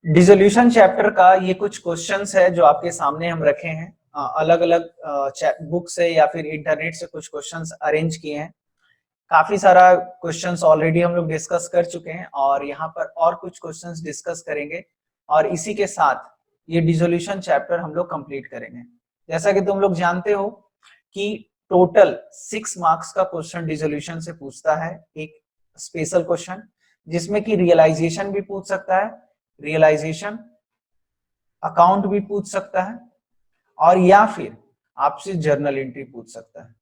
Dissolution chapter का ये कुछ क्वेश्चंस है जो आपके सामने हम रखे हैं। अलग अलग बुक से या फिर इंटरनेट से कुछ क्वेश्चंस अरेंज किए हैं। काफी सारा क्वेश्चंस ऑलरेडी हम लोग डिस्कस कर चुके हैं और यहाँ पर और कुछ क्वेश्चंस डिस्कस करेंगे और इसी के साथ ये डिसोल्यूशन चैप्टर हम लोग कंप्लीट करेंगे। जैसा कि तुम लोग जानते हो कि टोटल 6 मार्क्स का क्वेश्चन डिसोल्यूशन से पूछता है, एक स्पेशल क्वेश्चन जिसमें कि रियलाइजेशन भी पूछ सकता है, रियलाइजेशन अकाउंट भी पूछ सकता है और या फिर आपसे जर्नल एंट्री पूछ सकता है।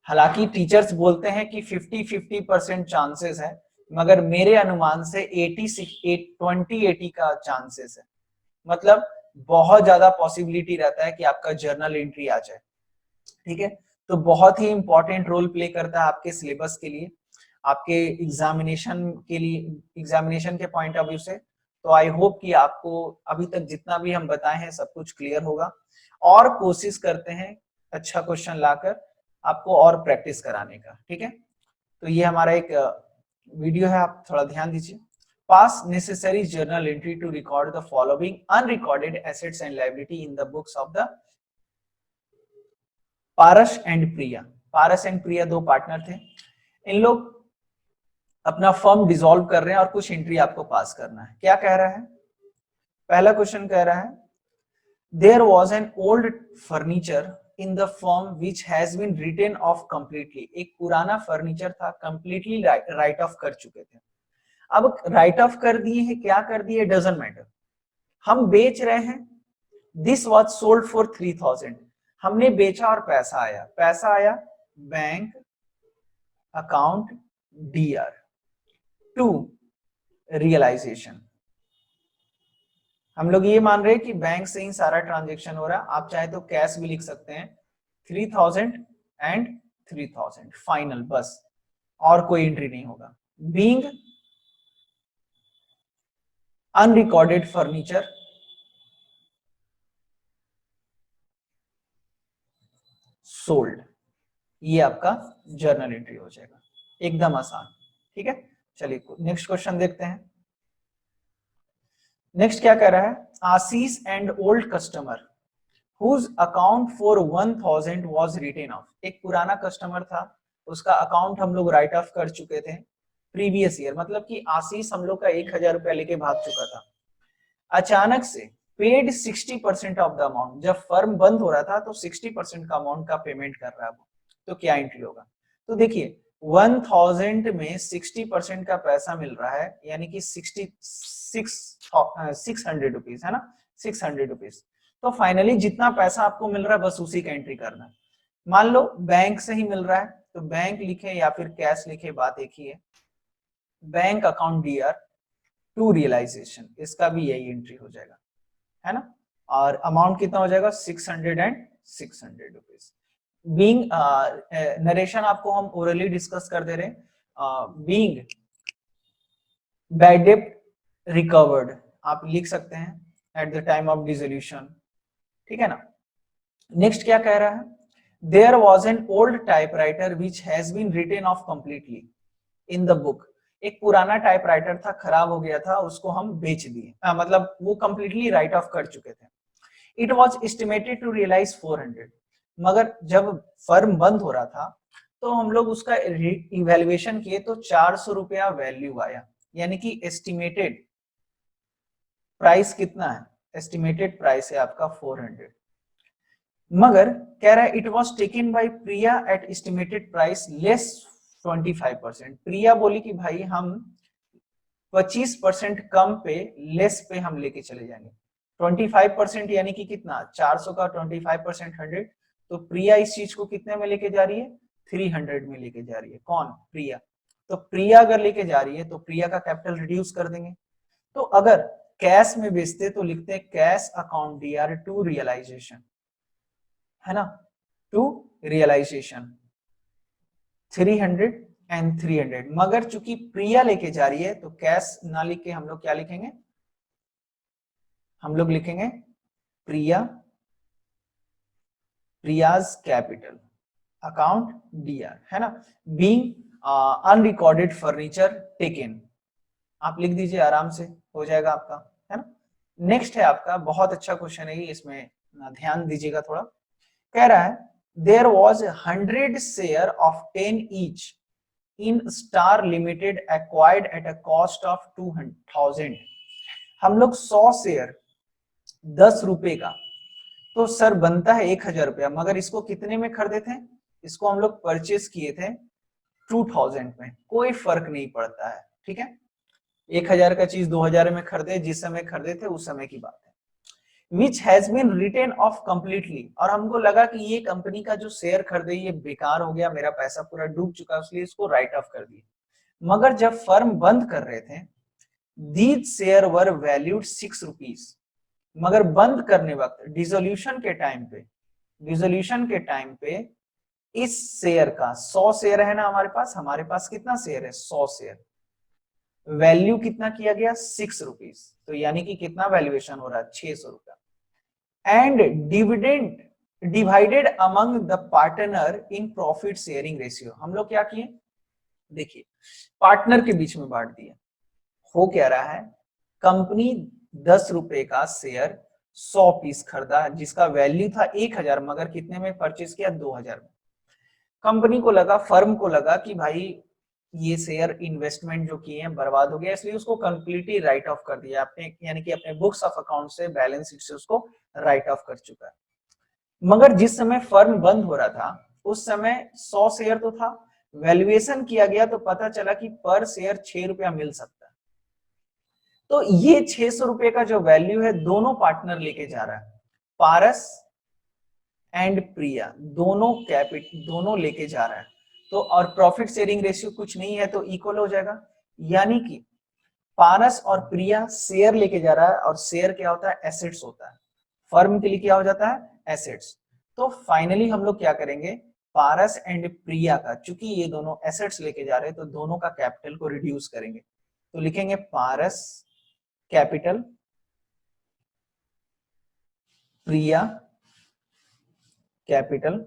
हालांकि टीचर्स बोलते हैं कि 50-50% चांसेस है, मगर मेरे अनुमान से 20-80 का चांसेस है। मतलब बहुत ज्यादा पॉसिबिलिटी रहता है कि आपका जर्नल एंट्री आ जाए। ठीक है, तो बहुत ही इंपॉर्टेंट रोल प्ले करता है आपके सिलेबस के लिए, आपके एग्जामिनेशन के लिए, एग्जामिनेशन के पॉइंट ऑफ व्यू से। तो आई होप कि आपको अभी तक जितना भी हम बताए हैं सब कुछ क्लियर होगा और कोशिश करते हैं अच्छा क्वेश्चन लाकर आपको और प्रैक्टिस कराने का। ठीक है, तो ये हमारा एक वीडियो है, आप थोड़ा ध्यान दीजिए। Pass necessary journal entry to record the following unrecorded assets and liability in the books of the Paras and Priya. Paras and Priya दो पार्टनर थे। इन लोग अपना फर्म डिसॉल्व कर रहे हैं और कुछ एंट्री आपको पास करना है। क्या कह रहा है? पहला क्वेश्चन कह रहा है there was an old furniture in the firm which has been written off completely. एक पुराना फर्नीचर था, कंप्लीटली राइट ऑफ कर चुके थे। अब राइट ऑफ कर दिए हैं, क्या कर दिए डजंट मैटर, हम बेच रहे हैं। दिस वॉज सोल्ड फॉर 3000, हमने बेचा और पैसा आया। पैसा आया bank account DR to realisation. हम लोग ये मान रहे हैं कि बैंक से ही सारा ट्रांजेक्शन हो रहा है। आप चाहे तो कैश भी लिख सकते हैं, 3000 एंड 3000 फाइनल, बस और कोई एंट्री नहीं होगा। बीइंग अनरिकॉर्डेड फर्नीचर सोल्ड, ये आपका जर्नल एंट्री हो जाएगा। एकदम आसान। ठीक है, चलिए नेक्स्ट क्वेश्चन देखते हैं। नेक्स्ट क्या कह रहा है? Ashish and old customer whose account for 1000 was written off. एक पुराना कस्टमर था, उसका अकाउंट हम लोग राइट ऑफ कर चुके थे प्रीवियस ईयर। मतलब कि आशीष हम लोग का 1000 रुपया लेके भाग चुका था। अचानक से पेड 60% ऑफ द अमाउंट। जब फर्म बंद हो रहा था तो 60% का अमाउंट का पेमेंट कर रहा है वो, तो क्या एंट्री होगा? तो देखिए 1000 में 60% का पैसा मिल रहा है, यानी कि 600 रुपीज है ना, 600 रुपीज। तो फाइनली जितना पैसा आपको मिल रहा है बस उसी का एंट्री करना है। मान लो बैंक से ही मिल रहा है तो बैंक लिखे या फिर कैश लिखे, बात एक ही है। Bank account DR to realisation, इसका भी यही एंट्री हो जाएगा, है ना। और अमाउंट कितना हो जाएगा? 600 एंड 600 रुपीज। बीइंग नरेशन आपको हम ओरली डिस्कस कर दे रहे हैं। बीइंग बैड डेट रिकवर्ड आप लिख सकते हैं at the time of dissolution. ठीक है ना। नेक्स्ट क्या कह रहा है? There was an old typewriter which has been written off completely in the book. एक पुराना टाइपराइटर था, खराब हो गया था, उसको हम बेच दिए, मतलब वो कंप्लीटली राइट ऑफ कर चुके थे। It was estimated to realise 400, मगर जब फर्म बंद हो रहा था तो हम लोग उसका इवेल्युएशन किए तो 400 रुपया वैल्यू आया, यानी कि एस्टिमेटेड प्राइस कितना है? एस्टिमेटेड प्राइस है आपका 400। मगर कह रहा है it was taken by Priya at estimated price less 25%। Priya बोली कि भाई हम 25% कम पे, लेस पे हम लेके चले जाएंगे। 25% यानी कि कितना? 400 का 25% 100, तो प्रिया इस चीज को कितने में लेके जा रही है? 300 में लेके जा रही है। कौन? प्रिया। तो प्रिया अगर लेके जा रही है तो प्रिया का कैपिटल रिड्यूस कर देंगे। तो अगर कैश में बेचते तो लिखते हैं cash account DR to realisation, है ना, टू रियलाइजेशन 300 एंड 300। मगर चूंकि प्रिया लेके जा रही है तो कैश ना लिख के हम लोग क्या लिखेंगे? हम लोग लिखेंगे प्रिया, प्रियाज कैपिटल अकाउंट डीआर, है ना। बीइंग अनरिकॉर्डेड फर्नीचर टेकन, आप लिख दीजिए, आराम से हो जाएगा आपका, है ना। नेक्स्ट है आपका, बहुत अच्छा क्वेश्चन है ये, इसमें ध्यान दीजिएगा थोड़ा। कह रहा है there was 100 share of 10 each in star limited acquired at a cost of 2000। हम लोग 100 शेयर 10 रुपए का, तो सर बनता है 1000 रुपया, मगर इसको कितने में खरीदे थे? इसको हम लोग परचेस किए थे 2000 में। कोई फर्क नहीं पड़ता है, ठीक है। 1000 का चीज 2000 में खरीदे, जिस समय खरीदे थे उस समय की बात है। Which has been written off completely, और हमको लगा कि ये कंपनी का जो शेयर खरीदे ये बेकार हो गया, मेरा पैसा पूरा डूब चुका, इसलिए इसको राइट ऑफ कर दिया। मगर जब फर्म बंद कर रहे थे, these share were valued 6 rupees, मगर बंद करने वक्त डिसोल्यूशन के टाइम पे इस शेयर का 100 शेयर है ना हमारे पास कितना शेयर है? 100 शेयर, वैल्यू कितना किया गया? 6 रुपीज। तो यानी कि कितना वैल्यूएशन हो रहा है? 600 रुपया। And dividend divided among the partner in profit sharing ratio. हम लोग क्या किए? देखिए, पार्टनर के बीच में बांट दिया। हो क्या रहा है, कंपनी 10 रुपए का शेयर 100 पीस खरीदा, जिसका वैल्यू था 1000, मगर कितने में परचेज किया? 2000 में। कंपनी को लगा, फर्म को लगा कि भाई ये शेयर इन्वेस्टमेंट जो किए हैं बर्बाद हो गया, इसलिए उसको कंप्लीटली राइट ऑफ कर दिया आपने, यानी कि अपने बुक्स ऑफ अकाउंट से, बैलेंस शीट से उसको राइट ऑफ कर चुका है। मगर जिस समय फर्म बंद हो रहा था उस समय 100 शेयर तो था, वैल्यूएशन किया गया तो पता चला कि पर शेयर 6 रुपया मिल सकता है। तो ये 600 रुपए का जो वैल्यू है दोनों पार्टनर लेके जा रहा है, पारस एंड प्रिया, दोनों लेके जा रहा है। तो और प्रॉफिट शेयरिंग रेशियो कुछ नहीं है तो इक्वल हो जाएगा, यानी कि पारस और प्रिया शेयर लेके जा रहा है, और शेयर क्या होता है? एसेट्स होता है। फर्म के लिए क्या हो जाता है? एसेट्स। तो फाइनली हम लोग क्या करेंगे? पारस एंड प्रिया का, चूंकि ये दोनों एसेट्स लेके जा रहे हैं तो दोनों का कैपिटल को रिड्यूस करेंगे। तो लिखेंगे Paras capital, Priya capital,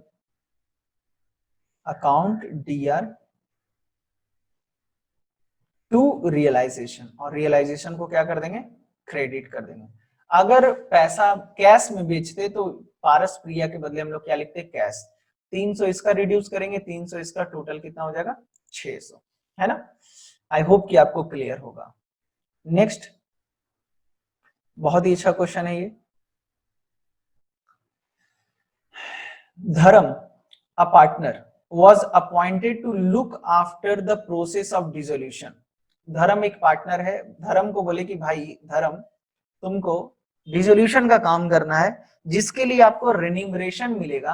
account DR to realisation, और रियलाइजेशन को क्या कर देंगे? क्रेडिट कर देंगे। अगर पैसा कैश में बेचते तो पारस प्रिया के बदले हम लोग क्या लिखते? कैश। 300 इसका रिड्यूस करेंगे, 300 इसका, टोटल कितना हो जाएगा? 600, है ना। आई होप कि आपको क्लियर होगा। नेक्स्ट, बहुत ही अच्छा क्वेश्चन है ये। धर्म, a partner, was appointed to look after the process of dissolution। धर्म एक पार्टनर है, धर्म को बोले कि भाई धर्म तुमको डिसोल्यूशन का काम करना है, जिसके लिए आपको रेन्यूमरेशन मिलेगा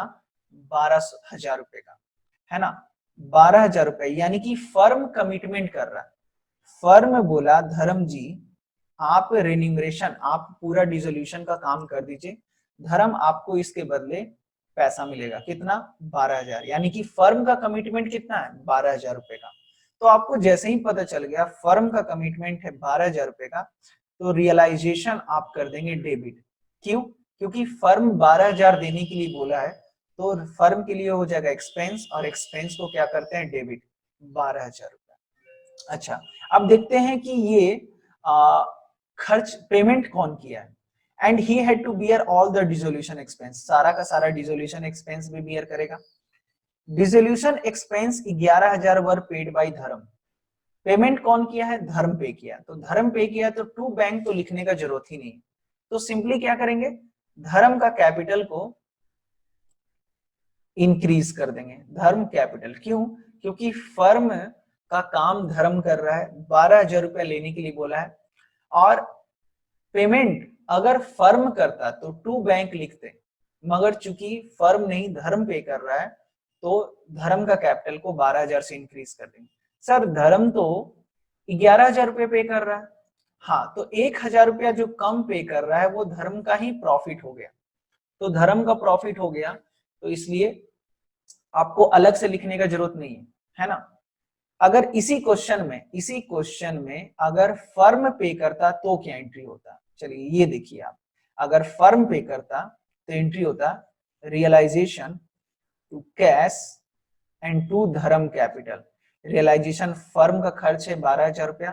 12,000 रुपए का, है ना। 12,000 रुपए, यानी कि फर्म कमिटमेंट कर रहा है। फर्म बोला धर्म जी आप रेन्यूमरेशन, आप पूरा डिसोल्यूशन का काम कर दीजिए, धर्म आपको इसके बदले पैसा मिलेगा, कितना? 12,000। यानी कि फर्म का कमिटमेंट कितना है? 12,000 रुपए का। तो आपको जैसे ही पता चल गया फर्म का कमिटमेंट है 12,000 रुपए का, तो रियलाइजेशन आप कर देंगे डेबिट। क्यों? क्योंकि फर्म 12,000 देने के लिए बोला है, तो फर्म के लिए हो जाएगा एक्सपेंस, और एक्सपेंस को क्या करते हैं? डेबिट, 12,000 रुपए। अच्छा, अब देखते हैं कि ये खर्च पेमेंट कौन किया है। And he had to bear all the dissolution expense, सारा का सारा डिसोल्यूशन एक्सपेंस भी बियर करेगा। Dissolution expense 11,000 were paid by Dharm. Payment कौन किया है? धर्म पे किया। तो धर्म पे किया तो टू बैंक तो लिखने का जरूरत ही नहीं, तो सिंपली क्या करेंगे? धर्म का कैपिटल को इंक्रीज कर देंगे, धर्म कैपिटल। क्यों? क्योंकि फर्म का काम धर्म कर रहा है, 12,000 रुपया लेने के लिए बोला है, और पेमेंट अगर फर्म करता तो टू बैंक लिखते, मगर चूंकि फर्म नहीं धर्म पे कर रहा है, तो धर्म का कैपिटल को 12,000 से इंक्रीज कर देंगे। सर धर्म तो 11,000 रुपये पे कर रहा है, हाँ, तो 1,000 रुपया जो कम पे कर रहा है वो धर्म का ही प्रॉफिट हो गया, तो धर्म का प्रॉफिट हो गया, तो इसलिए आपको अलग से लिखने का जरूरत नहीं है ना। अगर इसी क्वेश्चन में अगर फर्म पे करता तो क्या एंट्री होता? चलिए ये देखिए आप, अगर फर्म पे करता तो एंट्री होता realisation to cash and to Dharm capital. Realisation firm का खर्च है 12,000 रुपया,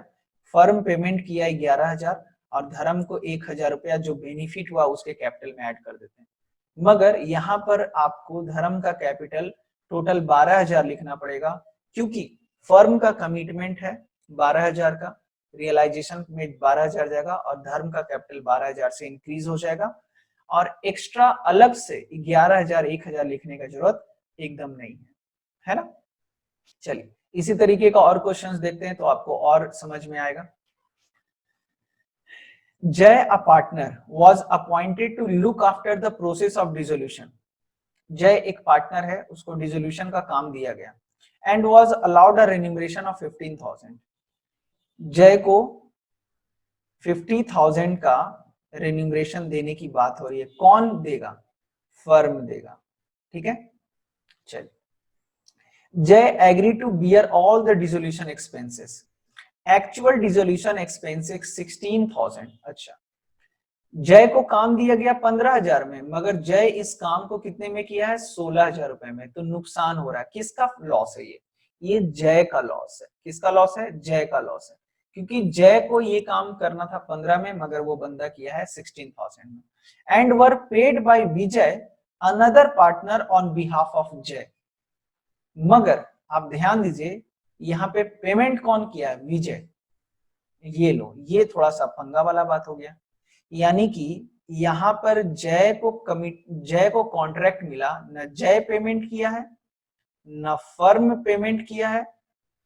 फर्म पेमेंट किया 11,000, और धर्म को 1000 रुपया जो बेनिफिट हुआ उसके कैपिटल में ऐड कर देते हैं। मगर यहाँ पर आपको धर्म का कैपिटल टोटल 12,000 लिखना पड़ेगा, क्योंकि फर्म का कमिटमेंट है 12,000 का, रियलाइजेशन में 12,000 जाएगा और धर्म का कैपिटल 12,000 से इंक्रीज हो जाएगा, और एक्स्ट्रा अलग से 11,000 1,000 लिखने का जरूरत एकदम नहीं है ना। चलिए इसी तरीके का और क्वेश्चंस देखते हैं तो आपको और समझ में आएगा। Jay a partner was appointed to look after the process of dissolution. Jay एक पार्टनर है, उसको डिसोल्यूशन का काम दिया गया and was allowed a remuneration of 15,000। जय को 50,000 का रेन्यूमरेशन देने की बात हो रही है। कौन देगा? फर्म देगा। ठीक है, चलिए। Jay agree to bear all the dissolution expenses. Actual dissolution expenses 16,000। अच्छा, जय को काम दिया गया 15,000 में, मगर जय इस काम को कितने में किया है? 16,000 रुपए में। तो नुकसान हो रहा है। किसका लॉस है ये जय का लॉस है। किसका लॉस है? जय का लॉस है, क्योंकि जय को ये काम करना था 15 में, मगर वो बंदा किया है 16,000 में। And were paid bye Vijay another partner on behalf of जय। मगर आप ध्यान दीजिए, यहाँ पे पेमेंट कौन किया है? विजय। ये लो, ये थोड़ा सा पंगा वाला बात हो गया। यानी कि यहाँ पर जय को कॉन्ट्रैक्ट मिला, न जय पेमेंट किया है न फर्म पेमेंट किया है।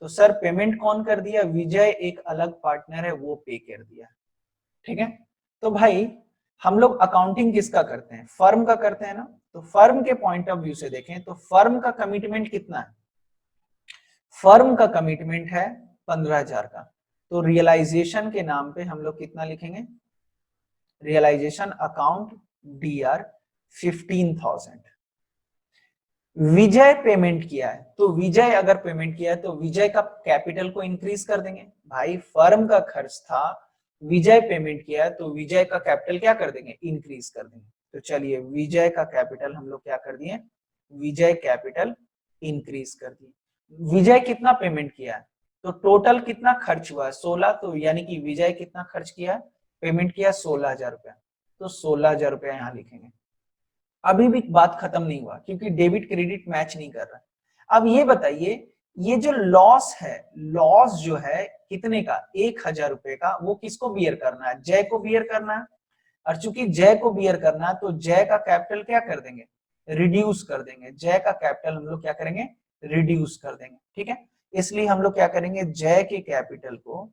तो सर पेमेंट कौन कर दिया? विजय एक अलग पार्टनर है, वो पे कर दिया। ठीक है, तो भाई हम लोग अकाउंटिंग किसका करते हैं? फर्म का करते हैं ना। तो फर्म के पॉइंट ऑफ व्यू से देखें तो फर्म का कमिटमेंट कितना है? फर्म का कमिटमेंट है 15,000 का। तो रियलाइजेशन के नाम पे हम लोग कितना लिखेंगे? Realisation account DR 15,000। Vijay payment किया है, तो विजय अगर पेमेंट किया है तो विजय का कैपिटल को इंक्रीज कर देंगे। भाई फर्म का खर्च था, विजय पेमेंट किया है, तो विजय का कैपिटल क्या कर देंगे? इंक्रीज कर देंगे। तो चलिए विजय का कैपिटल हम लोग क्या कर दिए? विजय कैपिटल इंक्रीज कर दिए। विजय कितना पेमेंट किया है? तो टोटल कितना खर्च हुआ है? 16। तो यानी कि विजय कितना खर्च किया है? पेमेंट किया 16,000 रुपया। तो 16,000 रुपया यहाँ लिखेंगे। अभी भी बात खत्म नहीं हुआ, क्योंकि डेबिट क्रेडिट मैच नहीं कर रहा। अब ये बताइए, ये जो लॉस है, लॉस जो है कितने का? 1,000 रुपए का, वो किसको बियर करना है? जय को बियर करना है। और चूंकि जय को बियर करना है तो जय का कैपिटल क्या कर देंगे? रिड्यूस कर देंगे। जय का कैपिटल हम लोग क्या करेंगे? रिड्यूस कर देंगे। ठीक है, इसलिए हम लोग क्या करेंगे? जय के कैपिटल को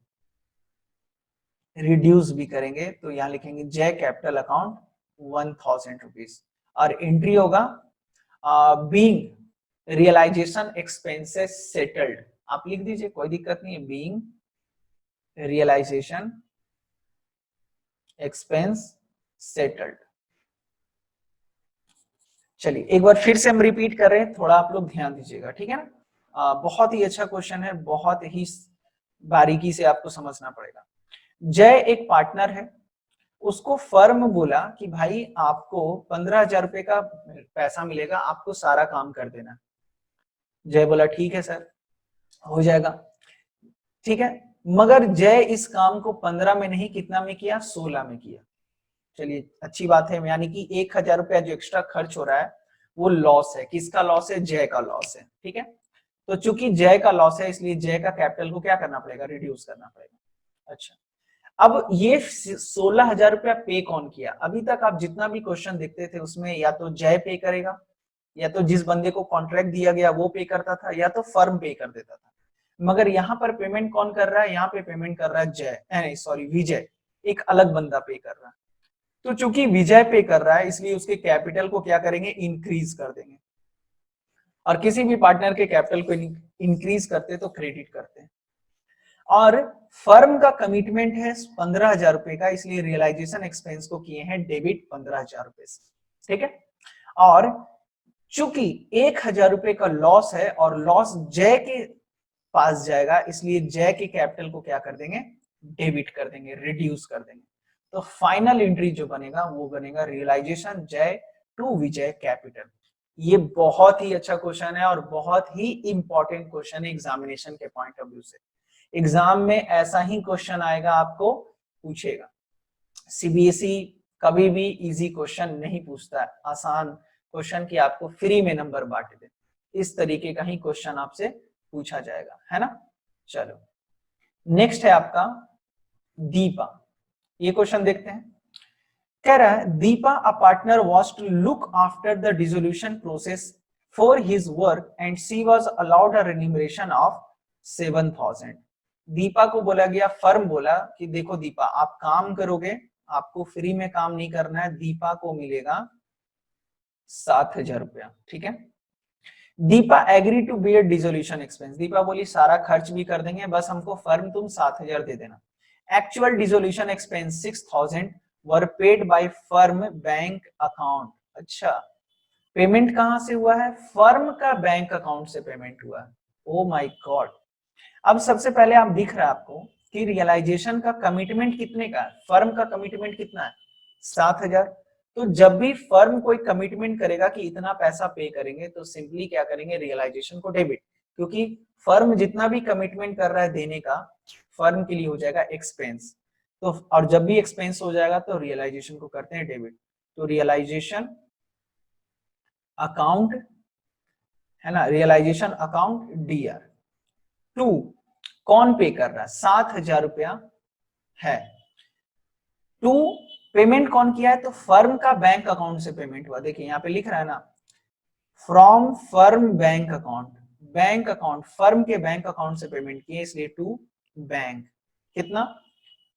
रिड्यूस भी करेंगे। तो यहां लिखेंगे जय कैपिटल अकाउंट 1,000 रुपीज, और एंट्री होगा बीइंग रियलाइजेशन एक्सपेंसेस सेटल्ड। आप लिख दीजिए, कोई दिक्कत नहीं है। Being realisation expense settled. चलिए एक बार फिर से हम रिपीट कर रहे हैं, थोड़ा आप लोग ध्यान दीजिएगा। ठीक है ना। बहुत ही अच्छा क्वेश्चन है, बहुत ही बारीकी से आपको समझना पड़ेगा। जय एक पार्टनर है, उसको फर्म बोला कि भाई आपको 15,000 रुपए का पैसा मिलेगा, आपको सारा काम कर देना। जय बोला ठीक है सर, हो जाएगा। ठीक है, मगर जय इस काम को 15 में नहीं, कितना में किया? 16 में किया। चलिए अच्छी बात है, यानी कि 1,000 रुपया जो एक्स्ट्रा खर्च हो रहा है वो लॉस है। किसका लॉस है? जय का लॉस है। ठीक है, तो चूंकि जय का लॉस है इसलिए जय का कैपिटल को क्या करना पड़ेगा? रिड्यूस करना पड़ेगा। अच्छा, अब ये 16,000 रुपया पे कौन किया? अभी तक आप जितना भी क्वेश्चन देखते थे उसमें या तो जय पे करेगा, या तो जिस बंदे को कॉन्ट्रैक्ट दिया गया वो पे करता था, या तो फर्म पे कर देता था। मगर यहाँ पर पेमेंट कौन कर रहा है? यहाँ पे पेमेंट कर रहा है जय, सॉरी विजय, एक अलग बंदा पे कर रहा है। तो चूंकि विजय पे कर रहा है इसलिए उसके कैपिटल को क्या करेंगे? इंक्रीज कर देंगे। और किसी भी पार्टनर के कैपिटल को इंक्रीज करते तो क्रेडिट करते हैं। और फर्म का कमिटमेंट है 15,000 रुपए का, इसलिए रियलाइजेशन एक्सपेंस को किए हैं डेबिट 15,000 रुपए से। ठीक है, और चूंकि 1,000 रुपए का लॉस है और लॉस जय के पास जाएगा, इसलिए जय के कैपिटल को क्या कर देंगे? डेबिट कर देंगे, रिड्यूस कर देंगे। तो फाइनल एंट्री जो बनेगा वो बनेगा रियलाइजेशन जय टू विजय कैपिटल। ये बहुत ही अच्छा क्वेश्चन है और बहुत ही इंपॉर्टेंट क्वेश्चन है एग्जामिनेशन के पॉइंट ऑफ व्यू से। एग्जाम में ऐसा ही क्वेश्चन आएगा, आपको पूछेगा। सीबीएसई कभी भी इजी क्वेश्चन नहीं पूछता है, आसान क्वेश्चन की आपको फ्री में नंबर बांट दे, इस तरीके का ही क्वेश्चन आपसे पूछा जाएगा, है ना। चलो नेक्स्ट है आपका दीपा, ये क्वेश्चन देखते हैं। कह रहा है Deepa a partner was to look after the dissolution process for his work and she was allowed a remuneration of 7,000। Deepa को बोला गया, फर्म बोला कि देखो दीपा आप काम करोगे, आपको फ्री में काम नहीं करना है, दीपा को मिलेगा 7,000 रुपया, ठीक है। Deepa agree to bear dissolution expense, Deepa बोली सारा खर्च भी कर देंगे, बस हमको फर्म तुम 7,000 दे देना। Actual dissolution expense 6,000 were paid by firm bank account. अच्छा, पेमेंट कहां से हुआ है? फर्म का बैंक अकाउंट से पेमेंट हुआ है। Oh my God. अब सबसे पहले आप दिख रहा है आपको कि रियलाइजेशन का कमिटमेंट कितने का है? फर्म का कमिटमेंट कितना है? 7,000। तो जब भी फर्म कोई कमिटमेंट करेगा कि इतना पैसा पे करेंगे, तो सिंपली क्या करेंगे, रियलाइजेशन को डेबिट, क्योंकि फर्म जितना भी कमिटमेंट कर रहा है देने का, फर्म के लिए हो जाएगा एक्सपेंस। तो और जब भी एक्सपेंस हो जाएगा तो रियलाइजेशन को करते हैं डेबिट। तो रियलाइजेशन अकाउंट, है ना, रियलाइजेशन अकाउंट डीआर टू, कौन पे कर रहा है? 7,000 रुपया है। टू, पेमेंट कौन किया है? तो फर्म का बैंक अकाउंट से पेमेंट हुआ। देखिए यहाँ पे लिख रहा है ना, from firm bank account, bank account firm के बैंक अकाउंट से पेमेंट किए, इसलिए टू बैंक। कितना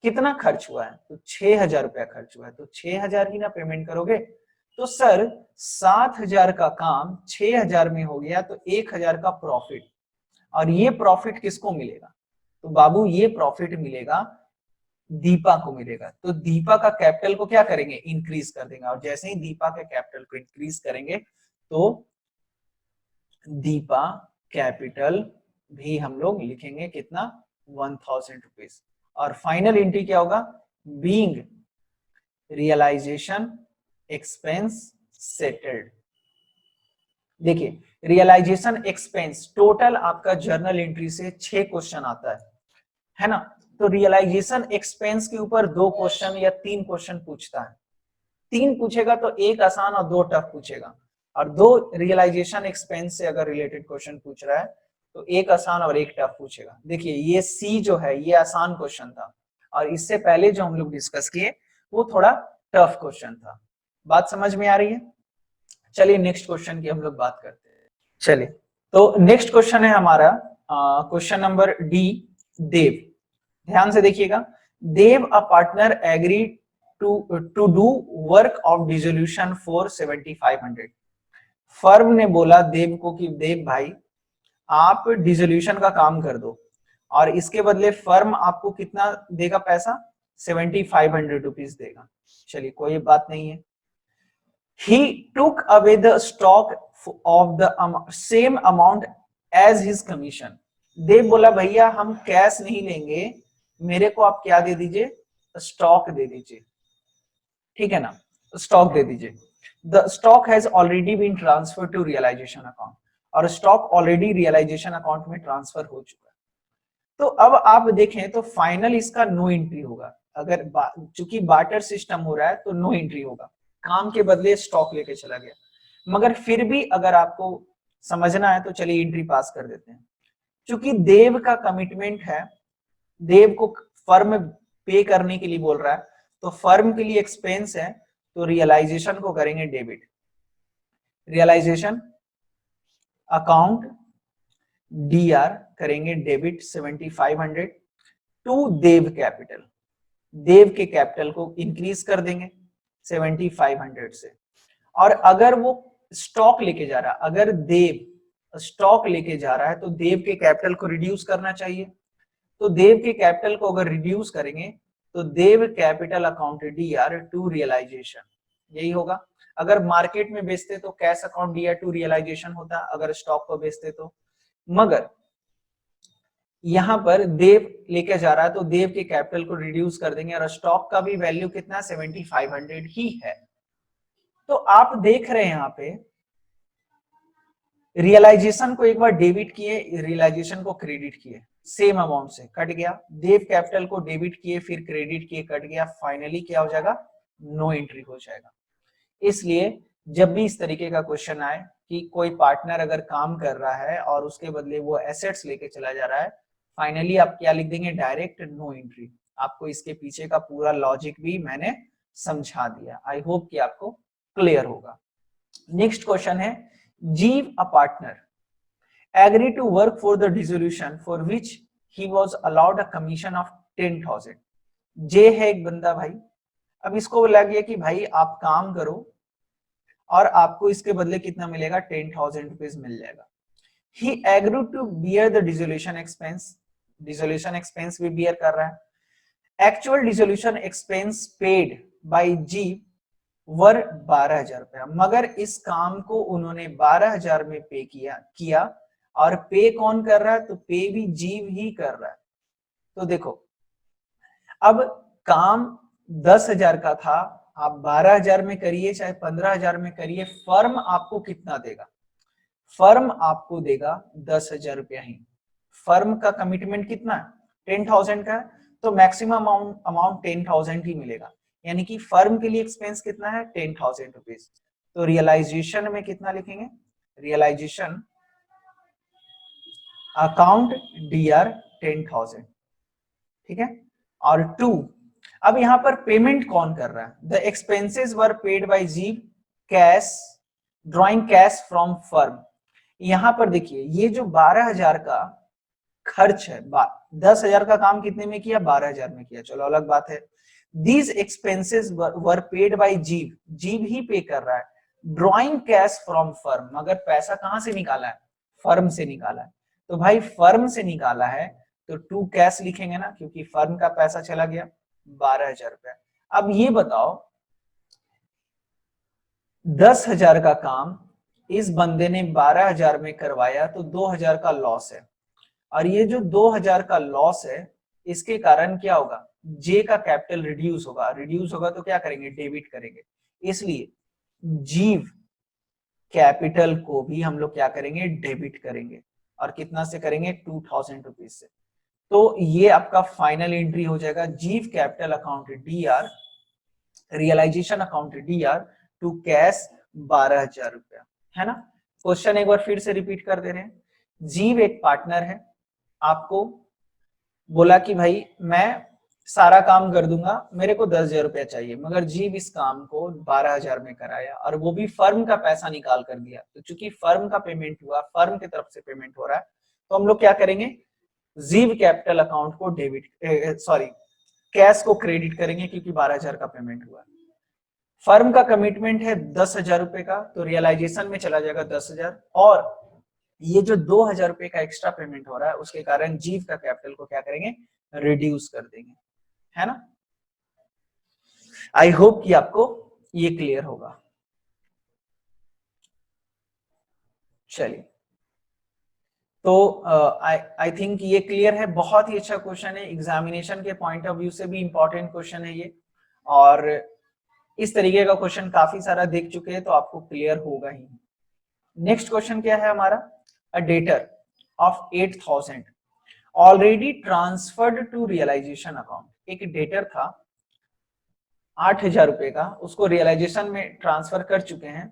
कितना खर्च हुआ है? तो 6,000 रुपया खर्च हुआ है। तो 6,000 ही ना पेमेंट करोगे। तो सर 7,000 का काम 6,000 में हो गया, तो 1,000 का प्रॉफिट। और ये प्रॉफिट किसको मिलेगा? तो बाबू ये प्रॉफिट मिलेगा दीपा को मिलेगा। तो दीपा का कैपिटल को क्या करेंगे? इंक्रीज कर देंगे। और जैसे ही दीपा के कैपिटल को इंक्रीज करेंगे तो दीपा कैपिटल भी हम लोग लिखेंगे कितना? 1,000 रुपीज। और फाइनल एंट्री क्या होगा? Being realisation expense settled. देखिए रियलाइजेशन एक्सपेंस टोटल आपका जर्नल एंट्री से 6 क्वेश्चन आता है ना। तो रियलाइजेशन एक्सपेंस के ऊपर 2 क्वेश्चन या 3 क्वेश्चन पूछता है। 3 पूछेगा तो 1 आसान और 2 टफ पूछेगा। और 2 रियलाइजेशन एक्सपेंस से अगर रिलेटेड क्वेश्चन पूछ रहा है तो 1 आसान और 1 टफ पूछेगा। देखिए ये सी जो है ये आसान क्वेश्चन था, और इससे पहले जो हम लोग डिस्कस किए वो थोड़ा टफ क्वेश्चन था। बात समझ में आ रही है? चलिए नेक्स्ट क्वेश्चन की हम लोग बात करते हैं। चलिए तो नेक्स्ट क्वेश्चन है हमारा क्वेश्चन नंबर डी, देव। ध्यान से देखिएगा। Dev a partner agree to do work of dissolution for 7,500। Firm ने बोला देव को कि देव भाई आप डिसोल्यूशन का काम कर दो, और इसके बदले फर्म आपको कितना देगा पैसा? 7,500 रुपीज देगा। चलिए कोई बात नहीं है। He took away the stock of the same amount as his commission. देव बोला भैया हम कैश नहीं लेंगे, मेरे को आप क्या दे दीजिए? स्टॉक दे दीजिए, ठीक है ना, स्टॉक दे दीजिए। The stock has already been transfer to realisation account, और स्टॉक ऑलरेडी रियलाइजेशन अकाउंट में ट्रांसफर हो चुका है। तो अब आप देखें तो फाइनल इसका नो एंट्री होगा। अगर चूंकि बार्टर सिस्टम हो रहा है तो नो एंट्री होगा, काम के बदले स्टॉक लेके चला गया। मगर फिर भी अगर आपको समझना है तो चलिए एंट्री पास कर देते हैं। चूंकि देव का कमिटमेंट है, देव को फर्म पे करने के लिए बोल रहा है, तो फर्म के लिए एक्सपेंस है, तो रियलाइजेशन को करेंगे डेबिट। रियलाइजेशन अकाउंट डीआर करेंगे डेबिट 7,500 टू देव कैपिटल। देव के कैपिटल को इंक्रीज कर देंगे 7,500 से। और अगर वो स्टॉक लेके जा रहा है, अगर देव स्टॉक लेके जा रहा है तो देव के कैपिटल को रिड्यूस करना चाहिए। तो देव के कैपिटल को अगर रिड्यूस करेंगे तो Dev capital account DR to realisation, यही होगा। अगर मार्केट में बेचते तो cash account DR to realisation होता, अगर स्टॉक को बेचते तो। मगर यहां पर देव लेके जा रहा है तो देव के कैपिटल को रिड्यूस कर देंगे, और स्टॉक का भी वैल्यू कितना? 7,500 ही है। तो आप देख रहे हैं यहाँ पे रियलाइजेशन को एक बार डेबिट किए, रियलाइजेशन को क्रेडिट किए, सेम अमाउंट से कट गया। देव कैपिटल को डेबिट किए फिर क्रेडिट किए, कट गया, फाइनली क्या हो जाएगा, नो एंट्री हो जाएगा। इसलिए जब भी इस तरीके का क्वेश्चन आए कि कोई पार्टनर अगर काम कर रहा है और उसके बदले वो एसेट्स लेके चला जा रहा है, फाइनली आप क्या लिख देंगे, डायरेक्ट नो एंट्री। आपको इसके पीछे का पूरा लॉजिक भी मैंने समझा दिया। आई होप कि आपको क्लियर होगा। नेक्स्ट क्वेश्चन है, जीव a partner agree to work for the dissolution for which he was allowed a commission of 10,000। जे है एक बंदा भाई, अब इसको बोला गया कि भाई आप काम करो और आपको इसके बदले कितना मिलेगा, 10,000 रुपीज मिल जाएगा। He agreed to bear the dissolution expense, dissolution expense भी bear कर रहा है। Actual dissolution expense paid by G वर 12,000 रुपया, मगर इस काम को उन्होंने 12,000 में पे किया और पे कौन कर रहा है, तो पे भी जीव ही कर रहा है। तो देखो अब काम 10,000 का था, आप 12,000 में करिए चाहे 15,000 में करिए, फर्म आपको कितना देगा, फर्म आपको देगा 10,000 रुपया ही। फर्म का कमिटमेंट कितना है, 10,000 का है, तो मैक्सिमम अमाउंट 10,000 ही मिलेगा। यानी कि फर्म के लिए एक्सपेंस कितना है, 10,000 रुपीज। तो रियलाइजेशन में कितना लिखेंगे, रियलाइजेशन अकाउंट डीआर 10,000, ठीक है। और 2, अब यहां पर पेमेंट कौन कर रहा है, the expenses were paid by Jeev cash, drawing cash from firm. यहां पर देखिए ये जो 12,000 का खर्च है, 10,000 का काम कितने में किया, 12,000 में किया, चलो अलग बात है। These expenses were paid by जीव, जीव ही पे कर रहा है, ड्रॉइंग कैश फ्रॉम फर्म, मगर पैसा कहां से निकाला है, फर्म से निकाला है। तो भाई फर्म से निकाला है तो टू कैश लिखेंगे ना, क्योंकि फर्म का पैसा चला गया 12,000 रुपया। अब ये बताओ 10,000 का काम इस बंदे ने 12,000 में करवाया तो 2,000 का लॉस है, और ये जो 2,000 का लॉस है इसके कारण क्या होगा, जे का कैपिटल रिड्यूस होगा, रिड्यूस होगा तो क्या करेंगे, डेबिट करेंगे। इसलिए जीव कैपिटल को भी हम लोग क्या करेंगे, डेबिट करेंगे, और कितना से करेंगे, 2,000 रुपीज से। तो ये आपका फाइनल एंट्री हो जाएगा, Jeev capital account D R, realisation account D R to cash 12,000 रुपया, है ना। क्वेश्चन एक बार फिर से रिपीट कर दे रहे हैं, जीव एक पार्टनर है, आपको बोला कि भाई मैं सारा काम कर दूंगा, मेरे को 10,000 रुपया चाहिए, मगर जीव इस काम को 12,000 में कराया और वो भी फर्म का पैसा निकाल कर दिया। तो चूंकि फर्म का पेमेंट हुआ, फर्म की तरफ से पेमेंट हो रहा है, तो हम लोग क्या करेंगे, जीव कैपिटल अकाउंट को डेबिट, सॉरी कैश को क्रेडिट करेंगे, क्योंकि 12,000 का पेमेंट हुआ। फर्म का कमिटमेंट है 10,000 रुपए का, तो रियलाइजेशन में चला जाएगा 10,000, और ये जो 2,000 रुपए का एक्स्ट्रा पेमेंट हो रहा है उसके कारण जीव का कैपिटल को क्या करेंगे, रिड्यूस कर देंगे, है ना। आई होप कि आपको ये क्लियर होगा। चलिए, तो आई थिंक ये क्लियर है, बहुत ही अच्छा क्वेश्चन है, एग्जामिनेशन के पॉइंट ऑफ व्यू से भी इंपॉर्टेंट क्वेश्चन है ये, और इस तरीके का क्वेश्चन काफी सारा देख चुके हैं तो आपको क्लियर होगा ही। नेक्स्ट क्वेश्चन क्या है हमारा, a debtor of 8,000 already transferred to realisation account. एक डेटर था 8,000 रुपए का, उसको रियलाइजेशन में ट्रांसफर कर चुके हैं।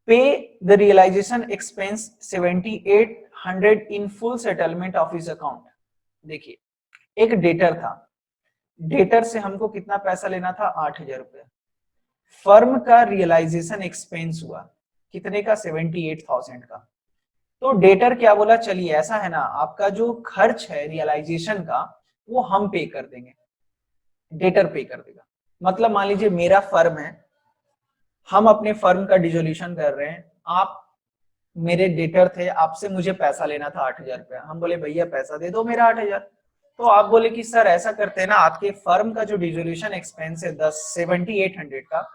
Pay the realisation expense 7,800 in full settlement of his account. देखिए एक डेटर था, डेटर से हमको कितना पैसा लेना था, 8,000 रुपया। फर्म का रियलाइजेशन एक्सपेंस हुआ कितने का, 78,000 का। तो डेटर क्या बोला, चलिए ऐसा है ना, आपका जो खर्च है रियलाइजेशन का वो हम पे कर देंगे, डेटर पे कर देगा। मतलब मान लीजिए मेरा फर्म है, हम अपने फर्म का डिसोल्यूशन कर रहे हैं, आप मेरे डेटर थे, आपसे मुझे पैसा लेना था 8,000 रुपया। हम बोले भैया पैसा दे दो मेरा 8,000। तो आप बोले कि सर ऐसा करते हैं ना, आपके फर्म का जो डिसोल्यूशन एक्सपेंस है 7,800 का,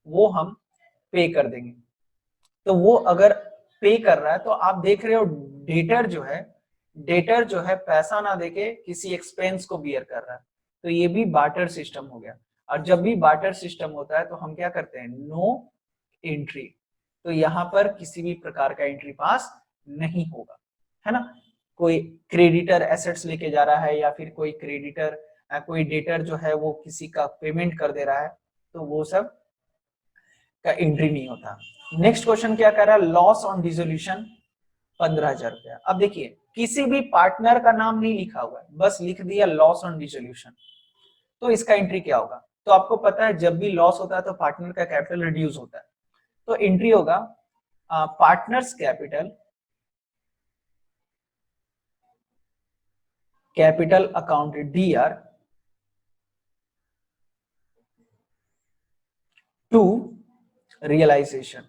वो हम पे कर देंगे। तो वो अगर पे कर रहा है तो आप देख रहे हो डेटर जो है पैसा ना देके किसी एक्सपेंस को बियर कर रहा है, तो ये भी बार्टर सिस्टम हो गया। और जब भी बार्टर सिस्टम होता है तो हम क्या करते हैं, नो एंट्री, तो यहाँ पर किसी भी प्रकार का एंट्री पास नहीं होगा, है ना। कोई क्रेडिटर एसेट्स लेके जा रहा है या फिर कोई क्रेडिटर कोई डेटर जो है वो किसी का पेमेंट कर दे रहा है, तो वो सब का एंट्री नहीं होता। नेक्स्ट क्वेश्चन क्या कह रहा है, लॉस ऑन डिसोल्यूशन 15,000 रुपया। अब देखिए किसी भी पार्टनर का नाम नहीं लिखा हुआ है, बस लिख दिया लॉस ऑन डिसोल्यूशन, तो इसका एंट्री क्या होगा। तो आपको पता है जब भी लॉस होता है तो पार्टनर का कैपिटल रिड्यूस होता है, तो एंट्री होगा partners capital account DR to realisation,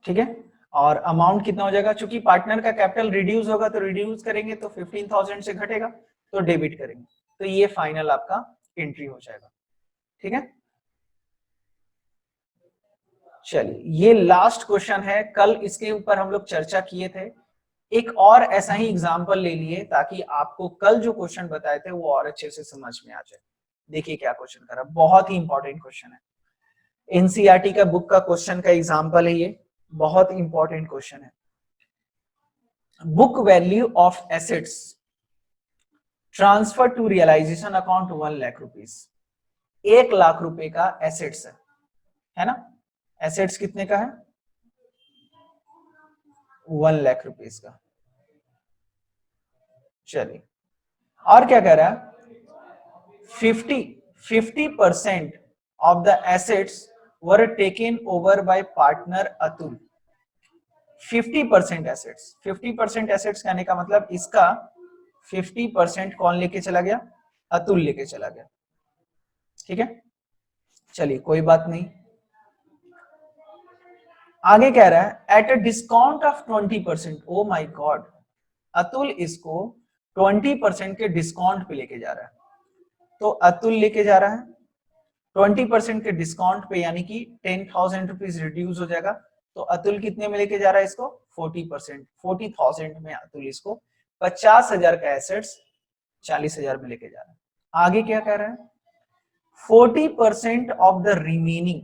ठीक है। और अमाउंट कितना हो जाएगा, चूंकि पार्टनर का कैपिटल रिड्यूस होगा तो रिड्यूस करेंगे तो 15,000 से घटेगा तो डेबिट करेंगे, तो ये फाइनल आपका एंट्री हो जाएगा, ठीक है। चलिए ये लास्ट क्वेश्चन है, कल इसके ऊपर हम लोग चर्चा किए थे। एक और ऐसा ही एग्जांपल ले लिए ताकि आपको कल जो क्वेश्चन बताए थे वो और अच्छे से समझ में आ जाए। देखिए क्या क्वेश्चन करा, बहुत ही इंपॉर्टेंट क्वेश्चन है, एनसीईआरटी का बुक का क्वेश्चन का एग्जांपल है ये, बहुत इंपॉर्टेंट क्वेश्चन है। Book value of assets transfer to realisation account 1 lakh rupees. 1 lakh रुपए का एसेट्स है ना, एसेट्स कितने का है, 1 लाख रुपीस का। चलिए और क्या कह रहा है, 50% of the assets were taken over by partner Atul. 50% assets, 50% assets कहने का मतलब इसका 50% कौन लेके चला गया, अतुल लेके चला गया, ठीक है। चलिए कोई बात नहीं, आगे कह रहा है at a discount of 20%। Oh my God, Atul इसको 20% के डिस्काउंट पे लेके जा रहा है, तो अतुल लेके जा रहा है 20% के डिस्काउंट पे, यानी कि 10,000 रुपीज रिड्यूस हो जाएगा, तो अतुल कितने में लेके जा रहा है इसको, 40%, 40,000 में अतुल इसको 50,000 का एसेट्स 40,000 में लेके जा रहा है। आगे क्या कह रहा है, 40% of the remaining,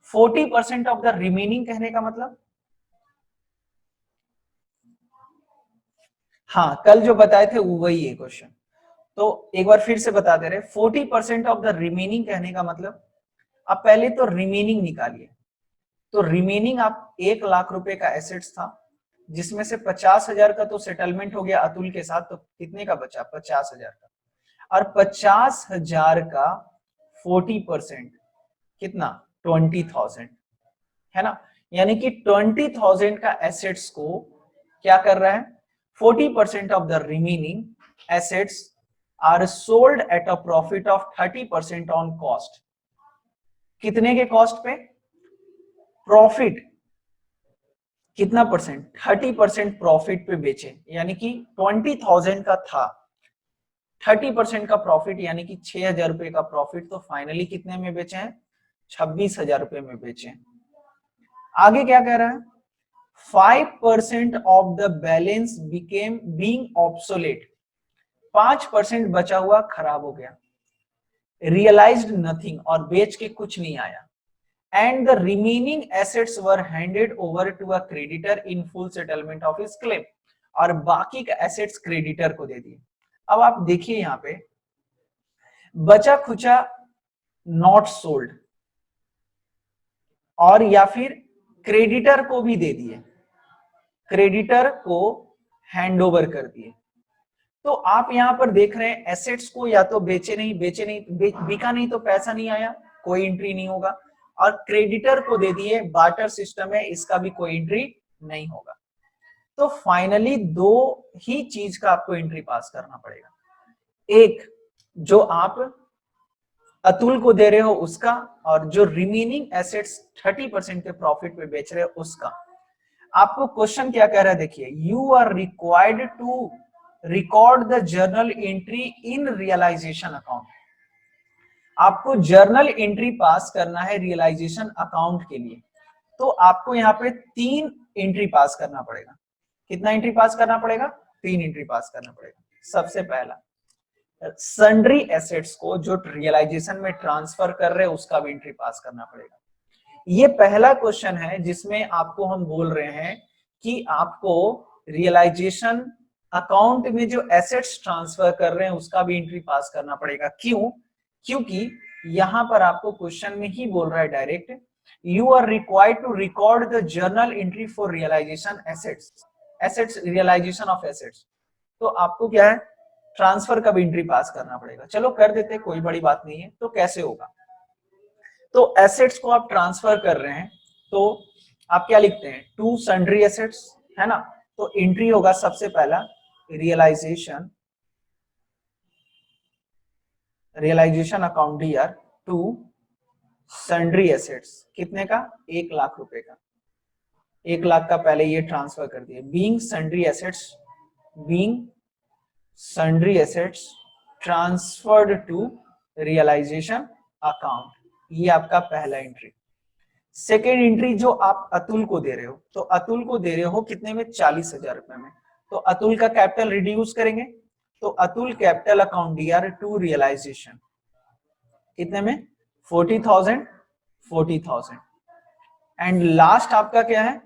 40% of the remaining कहने का मतलब, हाँ कल जो बताए थे वही है क्वेश्चन, तो एक बार फिर से बता दे रहे, 40% ऑफ द रिमेनिंग कहने का मतलब, आप पहले तो रिमेनिंग निकालिए, तो रिमेनिंग आप 1 लाख रुपए का एसेट्स था, जिसमें से 50,000 का तो सेटलमेंट हो गया अतुल के साथ, तो कितने का बचा, 50,000 का, और 50,000 का 40% कितना, 20,000, है ना। यानी कि 20,000 का एसेट्स को क्या कर रहा है, 40% of the remaining assets are sold at a profit of 30% on cost. कितने के कॉस्ट पे, प्रॉफिट कितना परसेंट, 30% प्रॉफिट पे बेचे, यानी कि 20,000 का था, 30% का प्रॉफिट यानी कि 6,000 रुपए का प्रॉफिट, तो फाइनली कितने में बेचे हैं, 26,000 रुपए में बेचे। आगे क्या कह रहा है, 5% of the balance became being obsolete, 5% बचा हुआ खराब हो गया, रियलाइज्ड नथिंग, और बेच के कुछ नहीं आया, and the remaining assets were handed over to a creditor in full settlement of his claim, और बाकी का एसेट्स क्रेडिटर को दे दिए। अब आप देखिए यहां पे बचा खुचा नॉट सोल्ड, और या फिर क्रेडिटर को भी दे दिए, क्रेडिटर को हैंड ओवर कर दिए, तो आप यहां पर देख रहे हैं एसेट्स को या तो बेचे नहीं, बिका नहीं तो पैसा नहीं आया, कोई एंट्री नहीं होगा, और क्रेडिटर को दे दिए, बार्टर सिस्टम है, इसका भी कोई एंट्री नहीं होगा। तो फाइनली दो ही चीज का आपको एंट्री पास करना पड़ेगा, एक जो आप अतुल को दे रहे हो उसका, और जो रिमेनिंग एसेट्स 30% के प्रॉफिट पे बेच रहे हो उसका। आपको क्वेश्चन क्या कह रहा है, देखिए, you are required to record the journal entry in realisation account. आपको जर्नल एंट्री पास करना है रियलाइजेशन अकाउंट के लिए, तो आपको यहाँ पे 3 एंट्री पास करना पड़ेगा। कितना एंट्री पास करना पड़ेगा, 3 एंट्री पास करना पड़ेगा। सबसे पहला सन्ड्री एसेट्स को जो रियलाइजेशन में ट्रांसफर कर रहे हैं उसका भी एंट्री पास करना पड़ेगा। ये पहला क्वेश्चन है जिसमें आपको हम बोल रहे हैं कि आपको रियलाइजेशन अकाउंट में जो एसेट्स ट्रांसफर कर रहे हैं उसका भी एंट्री पास करना पड़ेगा। क्यों? क्योंकि यहां पर आपको क्वेश्चन में ही बोल रहा है direct, you are required to record the journal entry for realisation assets realisation of assets. तो आपको क्या है, ट्रांसफर का भी एंट्री पास करना पड़ेगा। चलो कर देते, कोई बड़ी बात नहीं है। तो कैसे होगा? तो एसेट्स को आप ट्रांसफर कर रहे हैं तो आप क्या लिखते हैं, टू सन्ड्री एसेट्स, है ना। तो एंट्री होगा सबसे पहला realisation account DR to sundry assets, कितने का, 1,00,000 रुपए का। 1,00,000 का पहले ये ट्रांसफर कर दिए। Being sundry assets transferred to realisation account, ये आपका पहला एंट्री। सेकेंड एंट्री जो आप अतुल को दे रहे हो, तो अतुल को दे रहे हो कितने में, 40,000 रुपए में। तो अतुल का कैपिटल रिड्यूस करेंगे, तो Atul capital account DR to realisation कितने में, 40,000। एंड लास्ट आपका क्या है,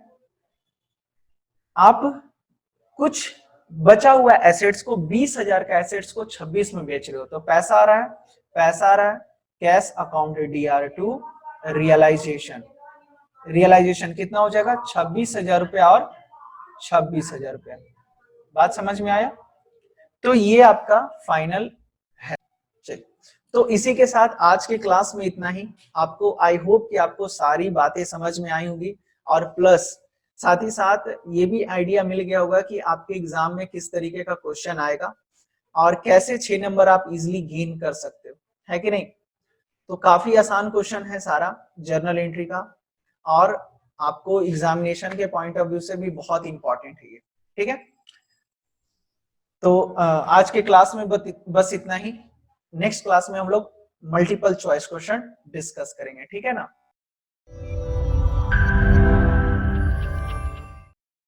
आप कुछ बचा हुआ एसेट्स को, 20,000 का एसेट्स को 26 में बेच रहे हो। तो पैसा आ रहा है cash account DR to realisation कितना हो जाएगा, 26,000 रुपया और 26,000 रुपया। बात समझ में आया? तो ये आपका फाइनल है। चलिए, तो इसी के साथ आज के क्लास में इतना ही। आपको आई होप कि आपको सारी बातें समझ में आई होंगी, और प्लस साथ ही साथ ये भी आइडिया मिल गया होगा कि आपके एग्जाम में किस तरीके का क्वेश्चन आएगा और कैसे 6 नंबर आप इजिली गेन कर सकते हो, है कि नहीं। तो काफी आसान क्वेश्चन है सारा जर्नल एंट्री का, और आपको एग्जामिनेशन के पॉइंट ऑफ व्यू से भी बहुत इंपॉर्टेंट है ये, ठीक है। तो आज के क्लास में बस इतना ही। नेक्स्ट क्लास में हम लोग मल्टीपल चॉइस क्वेश्चन डिस्कस करेंगे, ठीक है ना।